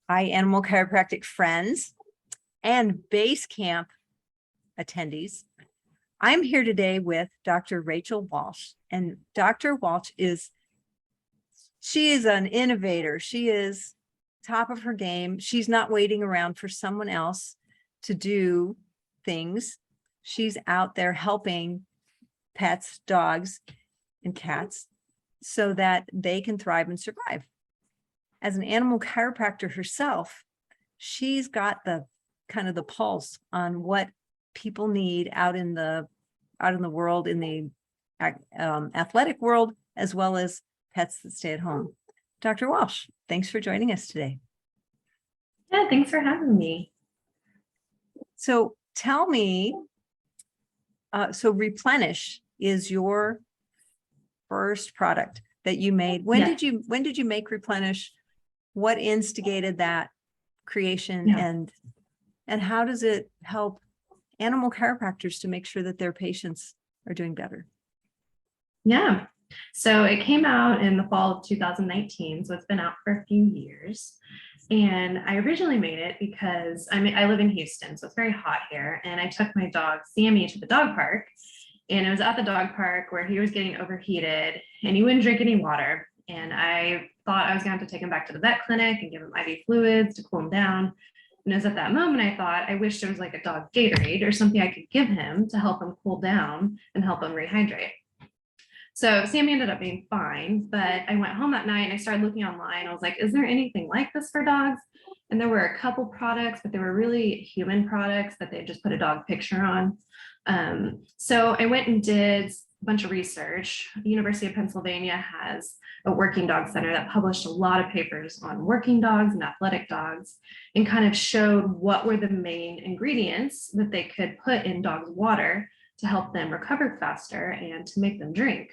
Hi, animal chiropractic friends and base camp attendees. I'm here today with Dr. Rachel Walsh, and Dr. Walsh she is an innovator. She is top of her game. She's not waiting around for someone else to do things. She's out there helping pets, dogs, and cats so that they can thrive and survive. As an animal chiropractor herself, she's got the kind of the pulse on what people need out in the world, in the athletic world, as well as pets that stay at home. Dr. Walsh, thanks for joining us today. Yeah, thanks for having me. So tell me, so Replenish is your first product that you made. When did you make Replenish? What instigated that creation, and how does it help animal chiropractors to make sure that their patients are doing better? Yeah, so it came out in the fall of 2019, so it's been out for a few years. And I originally made it because I live in Houston, so it's very hot here. And I took my dog Sammy to the dog park, and it was at the dog park where he was getting overheated and he wouldn't drink any water. And I thought I was going to have to take him back to the vet clinic and give him IV fluids to cool him down. And it was at that moment I thought, I wish there was like a dog Gatorade or something I could give him to help him cool down and help him rehydrate. So Sammy ended up being fine, but I went home that night and I started looking online. I was like, is there anything like this for dogs? And there were a couple products, but they were really human products that they just put a dog picture on. So I went and did a bunch of research. The University of Pennsylvania has a working dog center that published a lot of papers on working dogs and athletic dogs, and kind of showed what were the main ingredients that they could put in dogs' water to help them recover faster and to make them drink.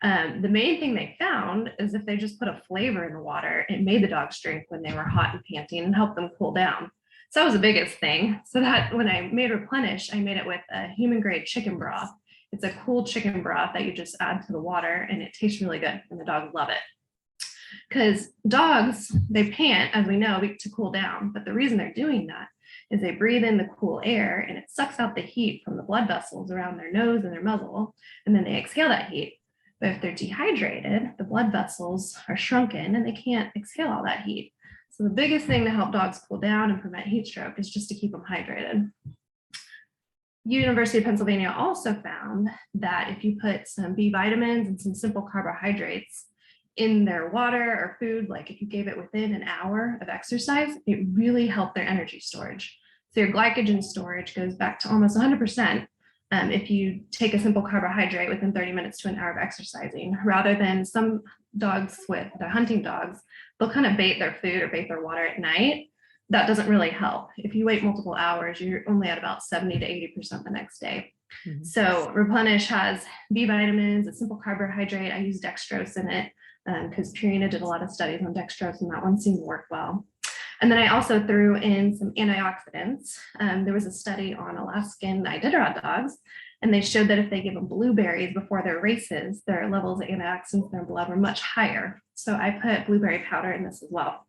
The main thing they found is if they just put a flavor in the water, it made the dogs drink when they were hot and panting and helped them cool down. So that was the biggest thing. So that when I made Replenish, I made it with a human grade chicken broth. It's a cool chicken broth that you just add to the water, and it tastes really good, and the dogs love it. Because dogs, they pant, as we know, to cool down, but the reason they're doing that is they breathe in the cool air and it sucks out the heat from the blood vessels around their nose and their muzzle, and then they exhale that heat. But if they're dehydrated, the blood vessels are shrunken and they can't exhale all that heat. So the biggest thing to help dogs cool down and prevent heat stroke is just to keep them hydrated. University of Pennsylvania also found that if you put some B vitamins and some simple carbohydrates in their water or food, like if you gave it within an hour of exercise, it really helped their energy storage. So your glycogen storage goes back to almost 100% if you take a simple carbohydrate within 30 minutes to an hour of exercising, rather than some dogs with the hunting dogs, they'll kind of bait their food or bait their water at night. That doesn't really help. If you wait multiple hours, you're only at about 70 to 80% the next day. Mm-hmm. So Replenish has B vitamins, a simple carbohydrate. I use dextrose in it because Purina did a lot of studies on dextrose, and that one seemed to work well. And then I also threw in some antioxidants. There was a study on Alaskan Iditarod dogs, and they showed that if they give them blueberries before their races, their levels of antioxidants in their blood were much higher. So I put blueberry powder in this as well.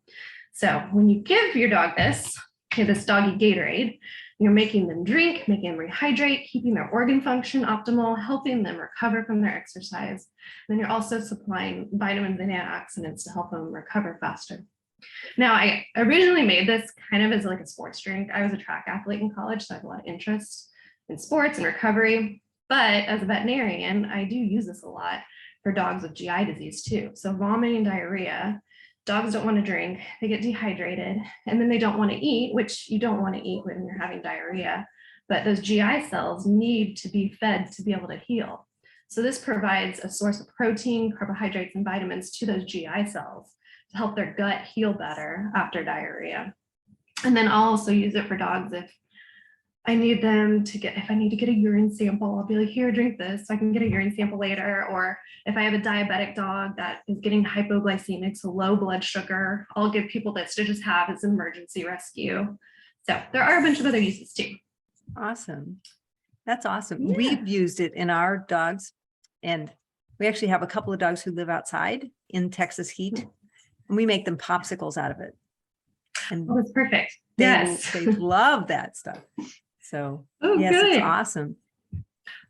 So when you give your dog this doggy Gatorade, you're making them drink, making them rehydrate, keeping their organ function optimal, helping them recover from their exercise. And then you're also supplying vitamins and antioxidants to help them recover faster. Now, I originally made this kind of as like a sports drink. I was a track athlete in college, so I have a lot of interest in sports and recovery. But as a veterinarian, I do use this a lot for dogs with GI disease too. So vomiting and diarrhea, dogs don't want to drink, they get dehydrated, and then they don't want to eat, which you don't want to eat when you're having diarrhea. But those GI cells need to be fed to be able to heal. So this provides a source of protein, carbohydrates, and vitamins to those GI cells to help their gut heal better after diarrhea. And then I'll also use it for dogs if I need to get a urine sample. I'll be like, here, drink this so I can get a urine sample later. Or if I have a diabetic dog that is getting hypoglycemic, so low blood sugar, I'll give people this to just have as an emergency rescue. So there are a bunch of other uses too. Awesome. That's awesome. Yeah. We've used it in our dogs, and we actually have a couple of dogs who live outside in Texas heat, and we make them popsicles out of it. And Oh, that's perfect. they, Yes. they love that stuff. So Oh, yes, good. it's awesome.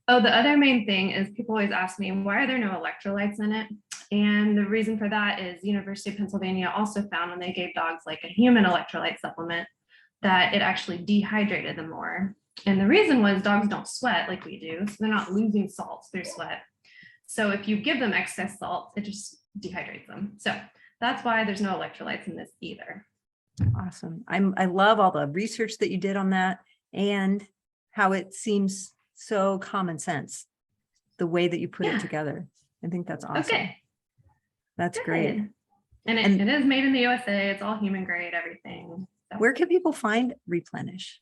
Oh, the other main thing is people always ask me, why are there no electrolytes in it? And the reason for that is University of Pennsylvania also found when they gave dogs like a human electrolyte supplement that it actually dehydrated them more. And the reason was dogs don't sweat like we do, so they're not losing salts through sweat. So if you give them excess salt, it just dehydrates them. So that's why there's no electrolytes in this either. Awesome. I love all the research that you did on that and how it seems so common sense, the way that you put it together. I think that's awesome. Okay. That's Good. great. And it is made in the USA. It's all human grade, everything. So. Where can people find Replenish?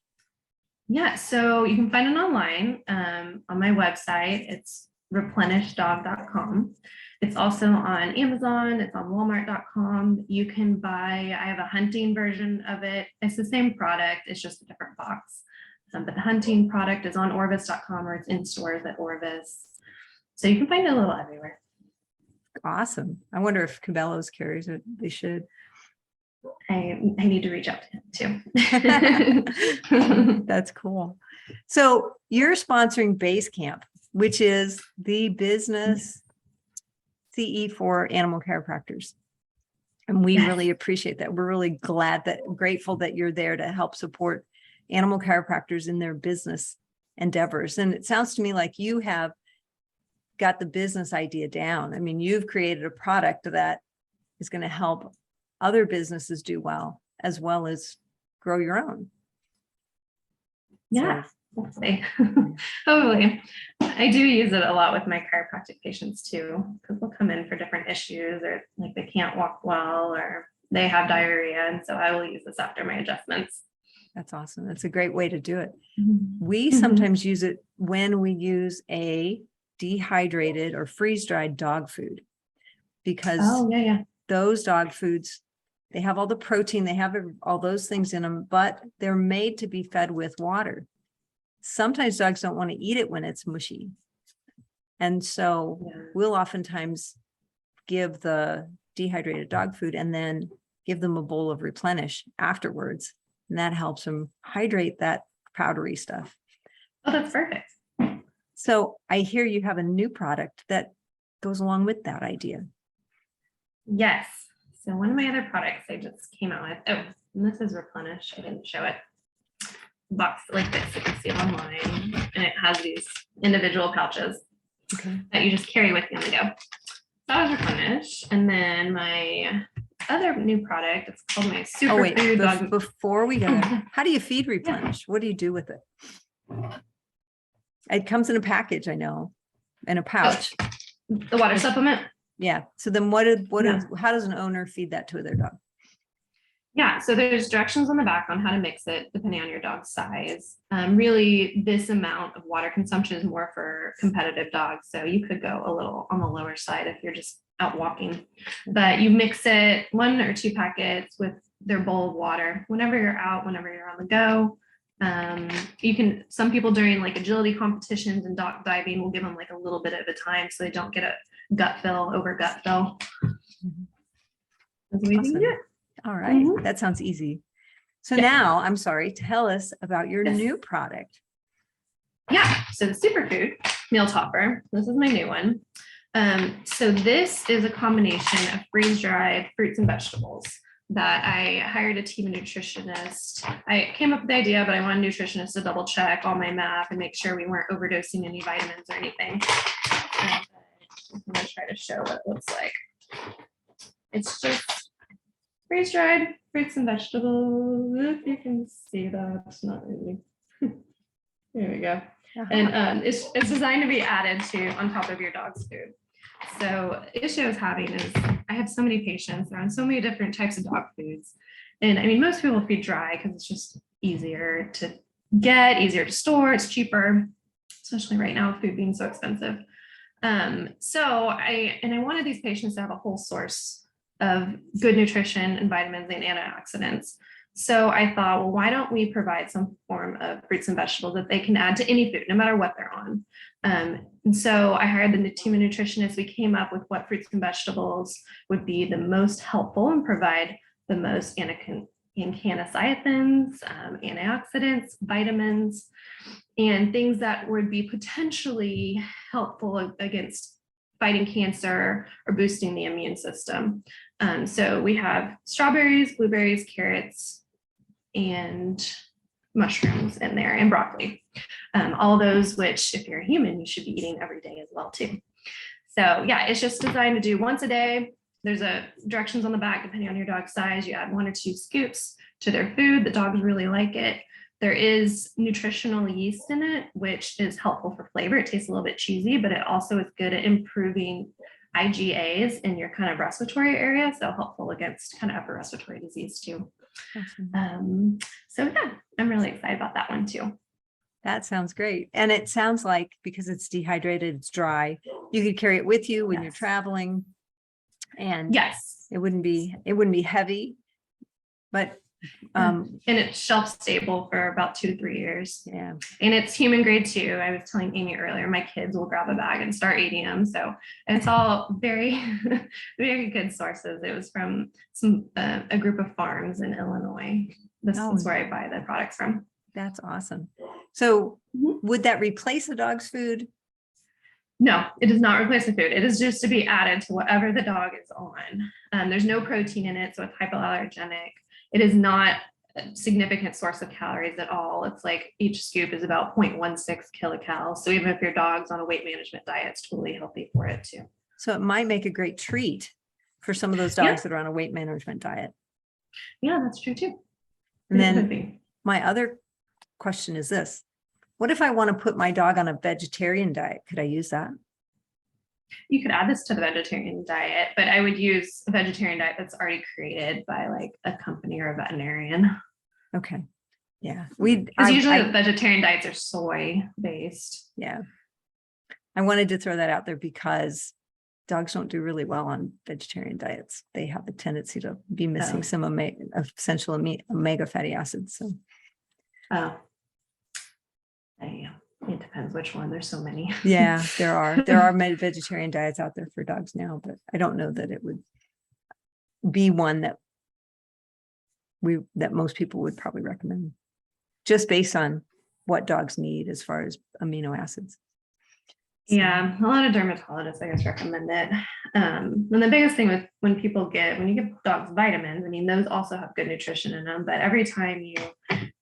Yeah, so you can find it online on my website. It's replenishdog.com. It's also on Amazon. It's on walmart.com. You can buy, I have a hunting version of it. It's the same product. It's just a different box. But the hunting product is on Orvis.com, or it's in stores at Orvis. So you can find it a little everywhere. Awesome. I wonder if Cabela's carries it. They should. I need to reach out to him too. That's cool. So you're sponsoring Basecamp, which is the business CE for animal chiropractors. And we really appreciate that. We're really grateful that you're there to help support animal chiropractors in their business endeavors. And it sounds to me like you have got the business idea down. I mean, you've created a product that is going to help other businesses do well as grow your own. Yeah, hopefully. Hopefully. I do use it a lot with my chiropractic patients too, because they'll come in for different issues, or like they can't walk well, or they have diarrhea. And so I will use this after my adjustments. That's awesome. That's a great way to do it. Mm-hmm. We sometimes use it when we use a dehydrated or freeze-dried dog food, because those dog foods, they have all the protein, they have all those things in them, but they're made to be fed with water. Sometimes dogs don't want to eat it when it's mushy. And so we'll oftentimes give the dehydrated dog food and then give them a bowl of Replenish afterwards. And that helps them hydrate that powdery stuff. Oh, that's perfect. So I hear you have a new product that goes along with that idea. Yes. So one of my other products I just came out with, and this is Replenish. I didn't show it. Box like this, you can see it online, and it has these individual pouches that you just carry with you on the go. So that was Replenish. And then my other new product, it's called my Superfood dog. Before we go there, how do you feed Replenish? What do you do with it? It comes in a package, I know, in a pouch. The water supplement. Yeah. So then how does an owner feed that to their dog? Yeah, so there's directions on the back on how to mix it depending on your dog's size. Really, this amount of water consumption is more for competitive dogs. So you could go a little on the lower side if you're just out walking. But you mix it 1 or 2 packets with their bowl of water whenever you're out, whenever you're on the go. Some people during like agility competitions and dog diving will give them like a little bit at a time so they don't get a gut fill. That's what Awesome. All right. That sounds easy. So now, I'm sorry, tell us about your new product. Yeah. So the Superfood meal topper. This is my new one. So this is a combination of freeze-dried fruits and vegetables that I hired a team of nutritionists. I came up with the idea, but I wanted nutritionists to double check all my math and make sure we weren't overdosing any vitamins or anything. And I'm going to try to show what it looks like. It's just freeze-dried fruits and vegetables. If you can see that, it's not really. There we go. And it's designed to be added to on top of your dog's food. So the issue I was having is I have so many patients. They're on so many different types of dog foods. And I mean, most people feed dry because it's just easier to get, easier to store. It's cheaper, especially right now with food being so expensive. So I wanted these patients to have a whole source of good nutrition and vitamins and antioxidants. So I thought, well, why don't we provide some form of fruits and vegetables that they can add to any food, no matter what they're on. And so I hired the team of nutritionists. We came up with what fruits and vegetables would be the most helpful and provide the most canocythins, antioxidants, vitamins, and things that would be potentially helpful against fighting cancer or boosting the immune system. So we have strawberries, blueberries, carrots, and mushrooms in there, and broccoli. All those which, if you're a human, you should be eating every day as well too. So yeah, it's just designed to do once a day. There's directions on the back, depending on your dog's size. You add 1 or 2 scoops to their food. The dogs really like it. There is nutritional yeast in it, which is helpful for flavor. It tastes a little bit cheesy, but it also is good at improving IgAs in your kind of respiratory area. So helpful against kind of upper respiratory disease too. Awesome. So yeah, I'm really excited about that one too. That sounds great. And it sounds like because it's dehydrated, it's dry, you could carry it with you when you're traveling. And yes, it wouldn't be heavy, but and it's shelf stable for about 2 to 3 years. yeah. And it's human grade too. I was telling Amy earlier, my kids will grab a bag and start eating them. So it's all very, very good sources. It was from a group of farms in Illinois. This is where I buy the products from. That's awesome. So would that replace a dog's food? No, it does not replace the food. It is just to be added to whatever the dog is on. There's no protein in it, so it's hypoallergenic. It is not a significant source of calories at all. It's like each scoop is about 0.16 kilocalories. So even if your dog's on a weight management diet, it's totally healthy for it too. So it might make a great treat for some of those dogs that are on a weight management diet. Yeah, that's true too. And then my other question is this. What if I want to put my dog on a vegetarian diet? Could I use that? You could add this to the vegetarian diet, but I would use a vegetarian diet that's already created by like a company or a veterinarian. Okay. Yeah. Because usually the vegetarian diets are soy based. Yeah. I wanted to throw that out there because dogs don't do really well on vegetarian diets. They have a tendency to be missing some essential omega fatty acids. So. It depends which one. There's so many. Yeah, there are many vegetarian diets out there for dogs now, but I don't know that it would be one that most people would probably recommend, just based on what dogs need as far as amino acids. So. Yeah, a lot of dermatologists, I guess, recommend it. And the biggest thing with when you give dogs vitamins, I mean, those also have good nutrition in them, but every time you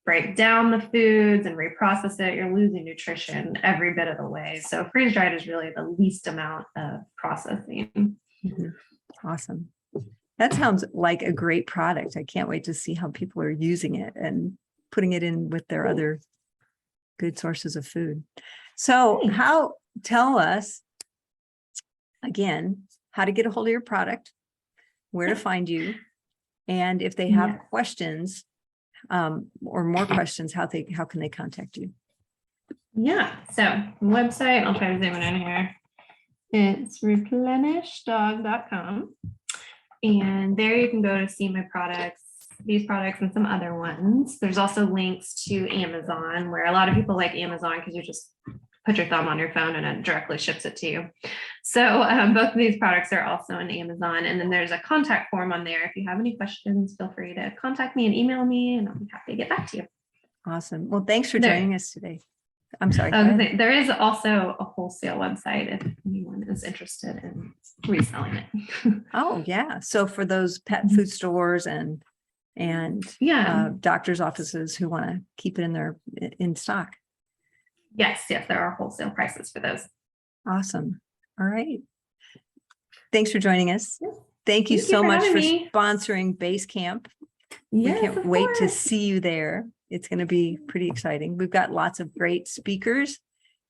break down the foods and reprocess it, you're losing nutrition every bit of the way. So freeze dried is really the least amount of processing. Awesome. That sounds like a great product. I can't wait to see how people are using it and putting it in with their other good sources of food. So tell us again, how to get a hold of your product, where to find you, and if they have questions or more questions, how can they contact you? Yeah, so website, I'll try to zoom it in here. It's replenishdog.com. And there you can go to see my products, these products and some other ones. There's also links to Amazon, where a lot of people like Amazon because you just put your thumb on your phone and it directly ships it to you. So both of these products are also on Amazon. And then there's a contact form on there. If you have any questions, feel free to contact me and email me, and I'll be happy to get back to you. Awesome. Well, thanks for joining us today. I'm sorry. There is also a wholesale website if anyone is interested in reselling it. Oh, yeah. So for those pet food stores and doctors' offices who want to keep it in stock. Yes, there are wholesale prices for those. Awesome. All right. Thanks for joining us. Yes. Thank you so much for sponsoring Base Camp. Yes, we can't wait to see you there. It's going to be pretty exciting. We've got lots of great speakers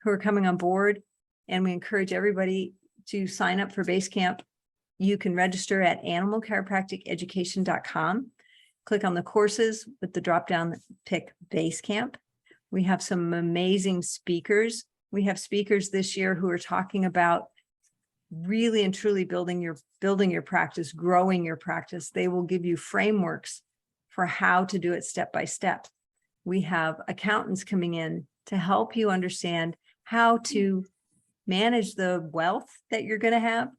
who are coming on board, and we encourage everybody to sign up for Base Camp. You can register at animalchiropracticeducation.com. Click on the courses with the drop down, pick Base Camp. We have some amazing speakers. We have speakers this year who are talking about really and truly building your practice, growing your practice. They will give you frameworks for how to do it step by step. We have accountants coming in to help you understand how to manage the wealth that you're going to have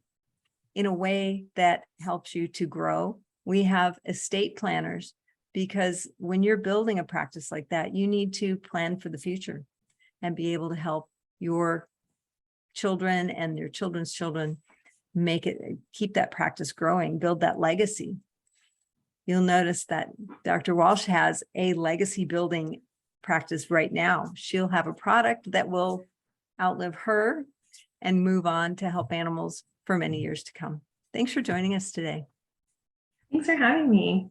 in a way that helps you to grow. We have estate planners because when you're building a practice like that, you need to plan for the future and be able to help your children and their children's children keep that practice growing, build that legacy. You'll notice that Dr. Walsh has a legacy building practice right now. She'll have a product that will outlive her and move on to help animals for many years to come. Thanks for joining us today. Thanks for having me.